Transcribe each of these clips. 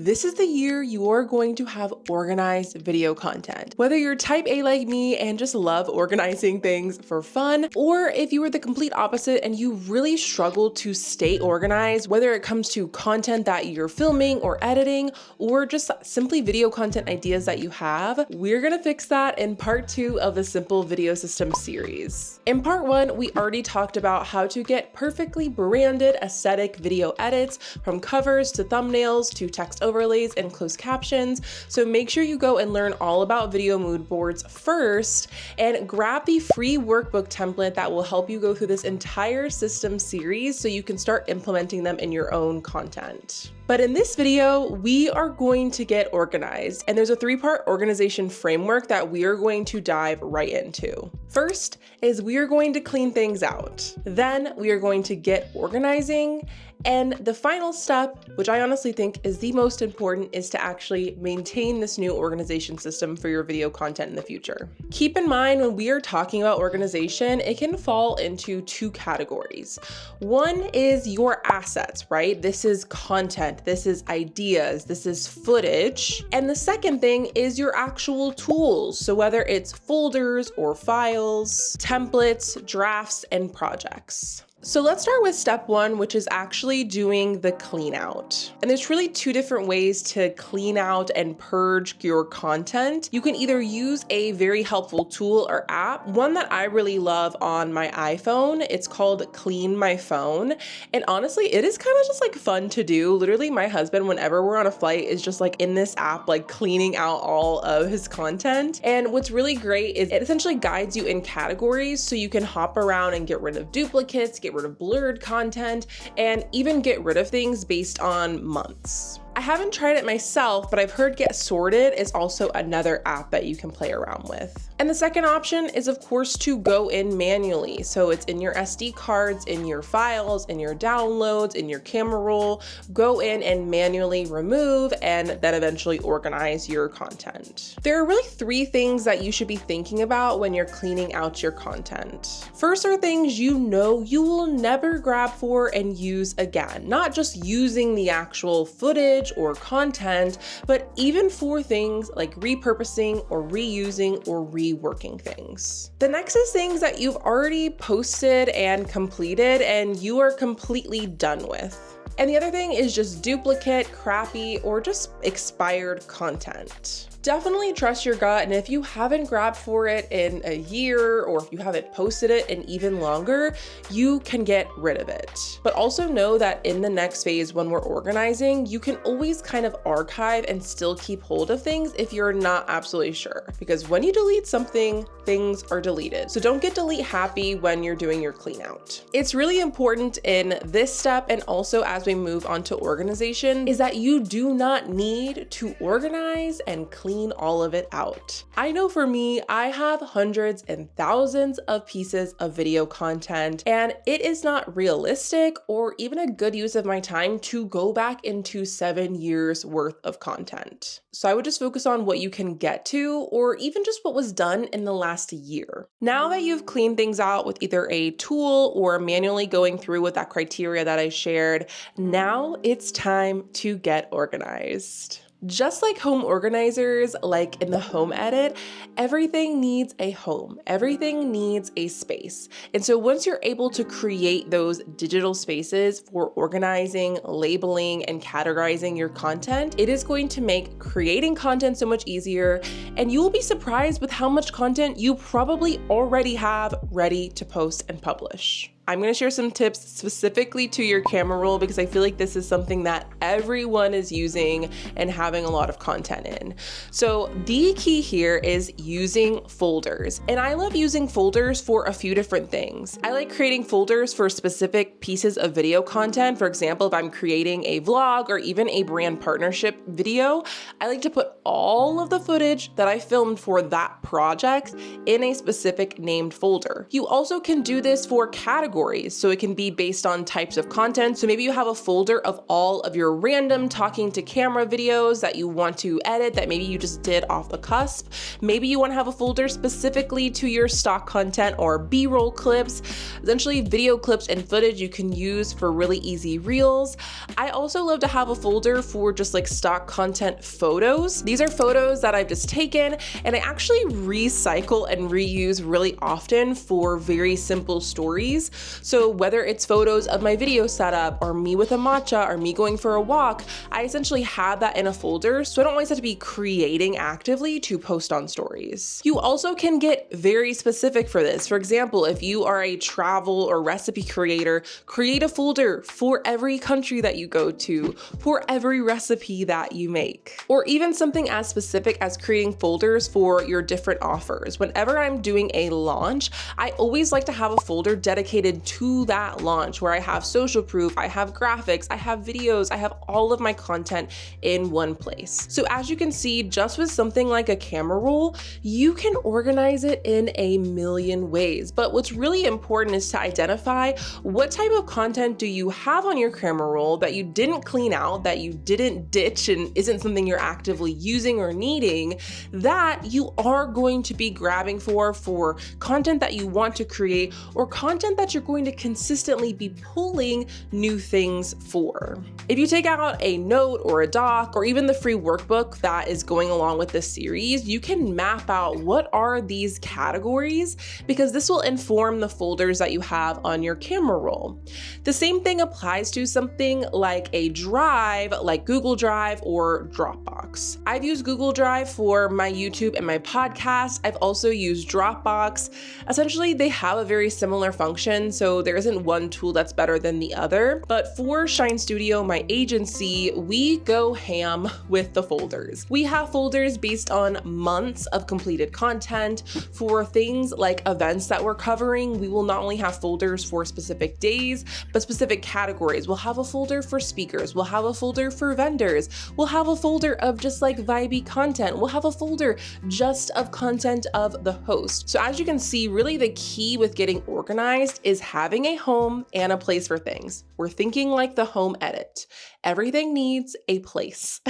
This is the year you're going to have organized video content. Whether you're type A like me and just love organizing things for fun, or if you are the complete opposite and you really struggle to stay organized, whether it comes to content that you're filming or editing, or just simply video content ideas that you have, we're gonna fix that in part 2 of the Simple Video System series. In part 1, we already talked about how to get perfectly branded aesthetic video edits, from covers to thumbnails to text overlays and closed captions. So make sure you go and learn all about video mood boards first and grab the free workbook template that will help you go through this entire system series so you can start implementing them in your own content. But in this video, we are going to get organized, and there's a 3-part organization framework that we are going to dive right into. First is we are going to clean things out. Then we are going to get organizing. And the final step, which I honestly think is the most important, is to actually maintain this new organization system for your video content in the future. Keep in mind, when we are talking about organization, it can fall into 2 categories. One is your assets, right? This is content, this is ideas, this is footage. And the second thing is your actual tools. So whether it's folders or files, templates, drafts, and projects. So let's start with step 1, which is actually doing the clean out. And there's really 2 different ways to clean out and purge your content. You can either use a very helpful tool or app. One that I really love on my iPhone, it's called Clean My Phone. And honestly, it is kind of just like fun to do. Literally, my husband, whenever we're on a flight, is just like in this app, like cleaning out all of his content. And what's really great is it essentially guides you in categories so you can hop around and get rid of duplicates, get rid of blurred content, and even get rid of things based on months. I haven't tried it myself, but I've heard Get Sorted is also another app that you can play around with. And the second option is, of course, to go in manually. So it's in your SD cards, in your files, in your downloads, in your camera roll. Go in and manually remove and then eventually organize your content. There are really 3 things that you should be thinking about when you're cleaning out your content. First are things you know you will never grab for and use again. Not just using the actual footage or content, but even for things like repurposing or reusing or reworking things. The next is things that you've already posted and completed and you are completely done with. And the other thing is just duplicate, crappy, or just expired content. Definitely trust your gut, and if you haven't grabbed for it in a year, or if you haven't posted it in even longer, you can get rid of it. But also know that in the next phase, when we're organizing, you can always kind of archive and still keep hold of things if you're not absolutely sure. Because when you delete something, things are deleted. So don't get delete happy when you're doing your clean out. It's really important in this step, and also as we move on to organization, is that you do not need to organize and clean all of it out. I know for me, I have hundreds and thousands of pieces of video content, and it is not realistic or even a good use of my time to go back into 7 years worth of content. So I would just focus on what you can get to, or even just what was done in the last year. Now that you've cleaned things out with either a tool or manually going through with that criteria that I shared, now it's time to get organized. Just like home organizers, like in the home edit, everything needs a home. Everything needs a space. And so once you're able to create those digital spaces for organizing, labeling, and categorizing your content, it is going to make creating content so much easier, and you will be surprised with how much content you probably already have ready to post and publish. I'm gonna share some tips specifically to your camera roll because I feel like this is something that everyone is using and having a lot of content in. So the key here is using folders. And I love using folders for a few different things. I like creating folders for specific pieces of video content. For example, if I'm creating a vlog or even a brand partnership video, I like to put all of the footage that I filmed for that project in a specific named folder. You also can do this for categories categories. So it can be based on types of content. So maybe you have a folder of all of your random talking to camera videos that you want to edit that maybe you just did off the cusp. Maybe you want to have a folder specifically to your stock content or B-roll clips, essentially video clips and footage you can use for really easy reels. I also love to have a folder for just like stock content photos. These are photos that I've just taken and I actually recycle and reuse really often for very simple stories. So whether it's photos of my video setup or me with a matcha or me going for a walk, I essentially have that in a folder, so I don't always have to be creating actively to post on stories. You also can get very specific for this. For example, if you are a travel or recipe creator, create a folder for every country that you go to, for every recipe that you make. Or even something as specific as creating folders for your different offers. Whenever I'm doing a launch, I always like to have a folder dedicated to that launch where I have social proof, I have graphics, I have videos, I have all of my content in one place. So as you can see, just with something like a camera roll, you can organize it in a million ways. But what's really important is to identify what type of content do you have on your camera roll that you didn't clean out, that you didn't ditch and isn't something you're actively using or needing, that you are going to be grabbing for content that you want to create or content that you're going to consistently be pulling new things for. If you take out a note or a doc or even the free workbook that is going along with this series, you can map out what are these categories because this will inform the folders that you have on your camera roll. The same thing applies to something like a drive, like Google Drive or Dropbox. I've used Google Drive for my YouTube and my podcast. I've also used Dropbox. Essentially, they have a very similar function, so there isn't one tool that's better than the other. But for Shine Studio, my agency, we go ham with the folders. We have folders based on months of completed content. For things like events that we're covering, we will not only have folders for specific days, but specific categories. We'll have a folder for speakers. We'll have a folder for vendors. We'll have a folder of just like vibey content. We'll have a folder just of content of the host. So as you can see, really the key with getting organized is having a home and a place for things. We're thinking like the home edit. Everything needs a place.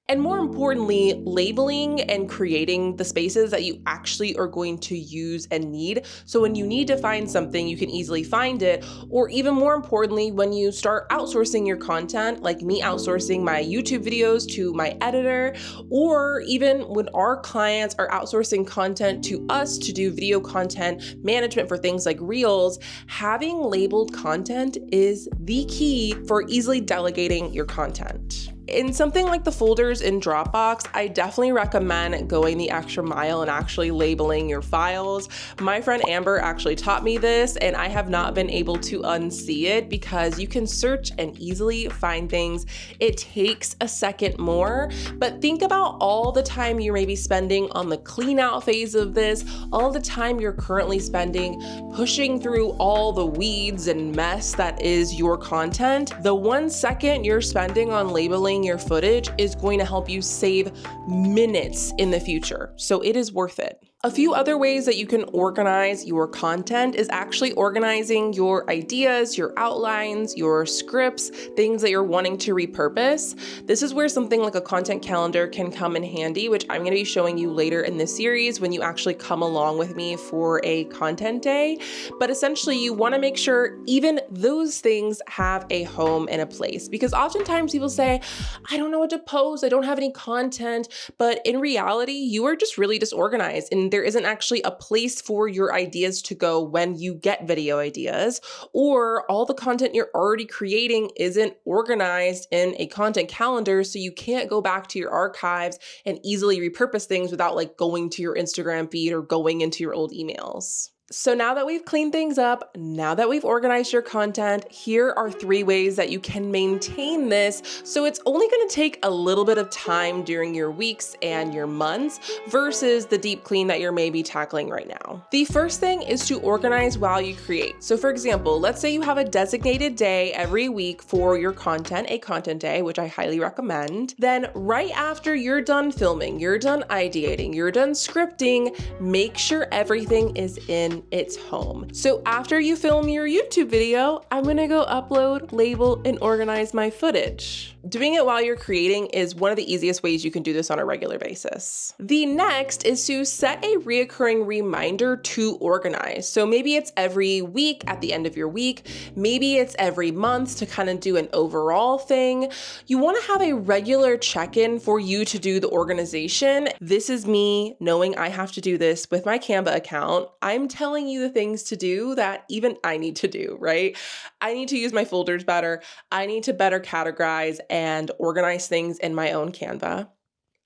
And more importantly, labeling and creating the spaces that you actually are going to use and need. So when you need to find something, you can easily find it. Or even more importantly, when you start outsourcing your content, like me outsourcing my YouTube videos to my editor, or even when our clients are outsourcing content to us to do video content management for things like Reels, having labeled content is the key for easily delegating your content. In something like the folders in Dropbox, I definitely recommend going the extra mile and actually labeling your files. My friend Amber actually taught me this and I have not been able to unsee it because you can search and easily find things. It takes a second more, but think about all the time you may be spending on the clean out phase of this, all the time you're currently spending pushing through all the weeds and mess that is your content. The 1 second you're spending on labeling your footage is going to help you save minutes in the future. So it is worth it. A few other ways that you can organize your content is actually organizing your ideas, your outlines, your scripts, things that you're wanting to repurpose. This is where something like a content calendar can come in handy, which I'm going to be showing you later in this series when you actually come along with me for a content day. But essentially, you want to make sure even those things have a home and a place, because oftentimes people say, I don't know what to post, I don't have any content, but in reality, you are just really disorganized and there isn't actually a place for your ideas to go when you get video ideas, or all the content you're already creating isn't organized in a content calendar, so you can't go back to your archives and easily repurpose things without like going to your Instagram feed or going into your old emails. So now that we've cleaned things up, now that we've organized your content, here are 3 ways that you can maintain this so it's only going to take a little bit of time during your weeks and your months versus the deep clean that you're maybe tackling right now. The first thing is to organize while you create. So for example, let's say you have a designated day every week for your content, a content day, which I highly recommend. Then right after you're done filming, you're done ideating, you're done scripting, make sure everything is in when it's home. So after you film your YouTube video, I'm gonna go upload, label, and organize my footage. Doing it while you're creating is one of the easiest ways you can do this on a regular basis. The next is to set a reoccurring reminder to organize. So maybe it's every week at the end of your week, maybe it's every month to kind of do an overall thing. You want to have a regular check-in for you to do the organization. This is me knowing I have to do this with my Canva account. I'm telling you the things to do that even I need to do, right? I need to use my folders better. I need to better categorize and organize things in my own Canva.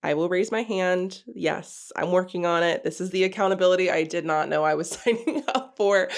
I will raise my hand. Yes, I'm working on it. This is the accountability I did not know I was signing up for.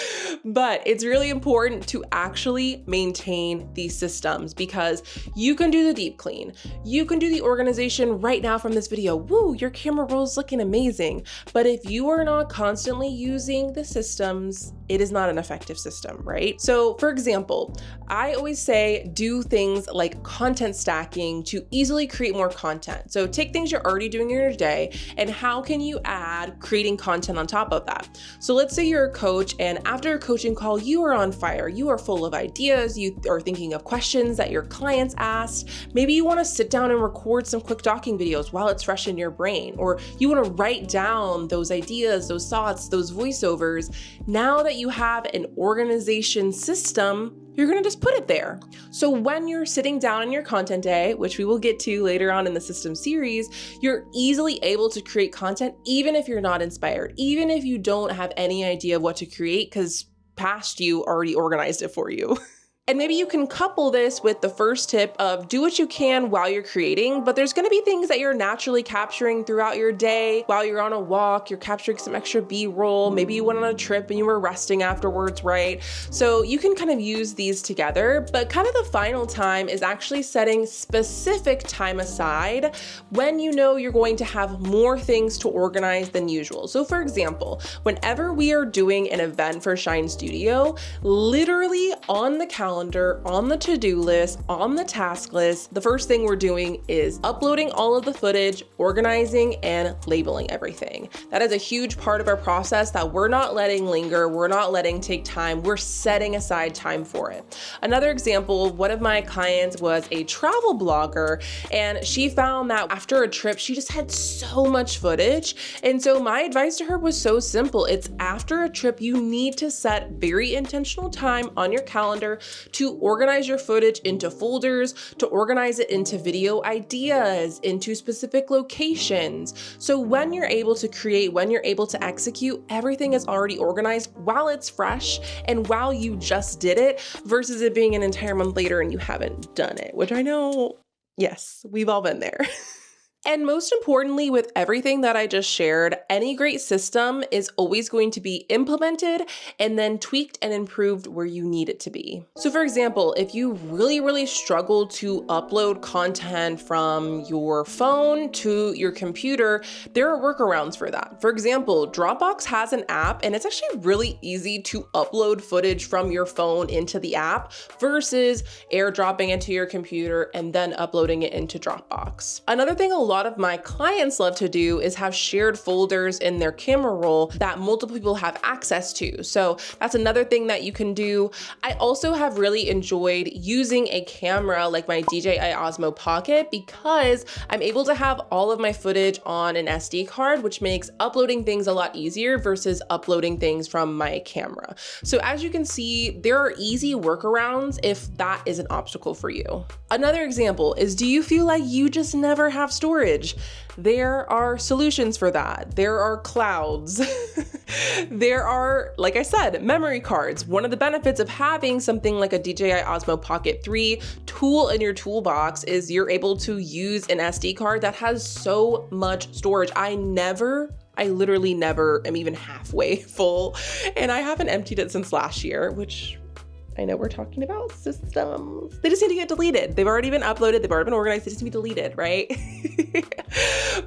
But it's really important to actually maintain these systems because you can do the deep clean. You can do the organization right now from this video. Woo, your camera roll is looking amazing. But if you are not constantly using the systems, it is not an effective system, right? So for example, I always say do things like content stacking to easily create more content. So take things you're already doing in your day and how can you add creating content on top of that? So let's say you're a coach and after a coaching call, you are on fire. You are full of ideas. You are thinking of questions that your clients asked. Maybe you want to sit down and record some quick docking videos while it's fresh in your brain, or you want to write down those ideas, those thoughts, those voiceovers. Now that you have an organization system, you're gonna just put it there. So when you're sitting down in your content day, which we will get to later on in the system series, you're easily able to create content even if you're not inspired, even if you don't have any idea of what to create because past you already organized it for you. And maybe you can couple this with the first tip of do what you can while you're creating, but there's gonna be things that you're naturally capturing throughout your day. While you're on a walk, you're capturing some extra B-roll. Maybe you went on a trip and you were resting afterwards, right? So you can kind of use these together, but kind of the final time is actually setting specific time aside when you know you're going to have more things to organize than usual. So for example, whenever we are doing an event for Shine Studio, literally on the calendar, on the to-do list, on the task list, the first thing we're doing is uploading all of the footage, organizing, and labeling everything. That is a huge part of our process that we're not letting linger, we're not letting take time, we're setting aside time for it. Another example, one of my clients was a travel blogger, and she found that after a trip, she just had so much footage. And so my advice to her was so simple. It's after a trip, you need to set very intentional time on your calendar to organize your footage into folders, to organize it into video ideas, into specific locations. So when you're able to create, when you're able to execute, everything is already organized while it's fresh and while you just did it versus it being an entire month later and you haven't done it, which I know, yes, we've all been there. And most importantly, with everything that I just shared, any great system is always going to be implemented and then tweaked and improved where you need it to be. So for example, if you really struggle to upload content from your phone to your computer, there are workarounds for that. For example, Dropbox has an app and it's actually really easy to upload footage from your phone into the app versus airdropping it to your computer and then uploading it into Dropbox. Another thing a lot of my clients love to do is have shared folders in their camera roll that multiple people have access to. So that's another thing that you can do. I also have really enjoyed using a camera like my DJI Osmo Pocket because I'm able to have all of my footage on an SD card, which makes uploading things a lot easier versus uploading things from my camera. So as you can see, there are easy workarounds if that is an obstacle for you. Another example is, do you feel like you just never have storage? There are solutions for that. There are clouds. There are, like I said, memory cards. One of the benefits of having something like a DJI Osmo Pocket 3 tool in your toolbox is you're able to use an SD card that has so much storage. I literally never am even halfway full, and I haven't emptied it since last year, which I know we're talking about systems. They just need to get deleted. They've already been uploaded, they've already been organized, they just need to be deleted, right?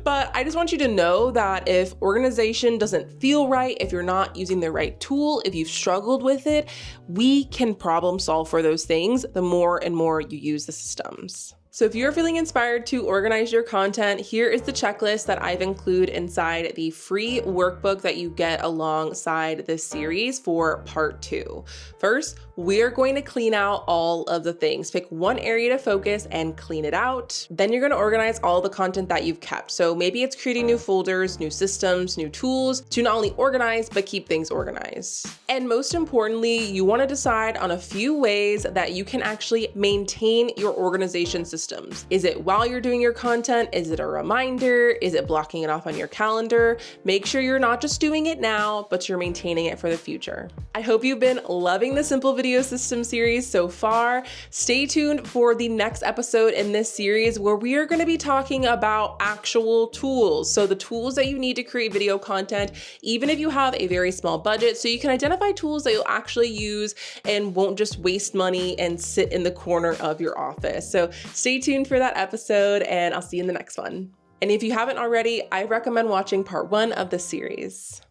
But I just want you to know that if organization doesn't feel right, if you're not using the right tool, if you've struggled with it, we can problem solve for those things the more and more you use the systems. So if you're feeling inspired to organize your content, here is the checklist that I've included inside the free workbook that you get alongside this series for part 2. First, we're going to clean out all of the things. Pick one area to focus and clean it out. Then you're going to organize all the content that you've kept. So maybe it's creating new folders, new systems, new tools to not only organize, but keep things organized. And most importantly, you want to decide on a few ways that you can actually maintain your organization systems. Is it while you're doing your content? Is it a reminder? Is it blocking it off on your calendar? Make sure you're not just doing it now, but you're maintaining it for the future. I hope you've been loving the Simple Video System series so far. Stay tuned for the next episode in this series where we are going to be talking about actual tools. So the tools that you need to create video content, even if you have a very small budget, so you can identify tools that you'll actually use and won't just waste money and sit in the corner of your office. So stay tuned for that episode and I'll see you in the next one. And if you haven't already, I recommend watching part 1 of this series.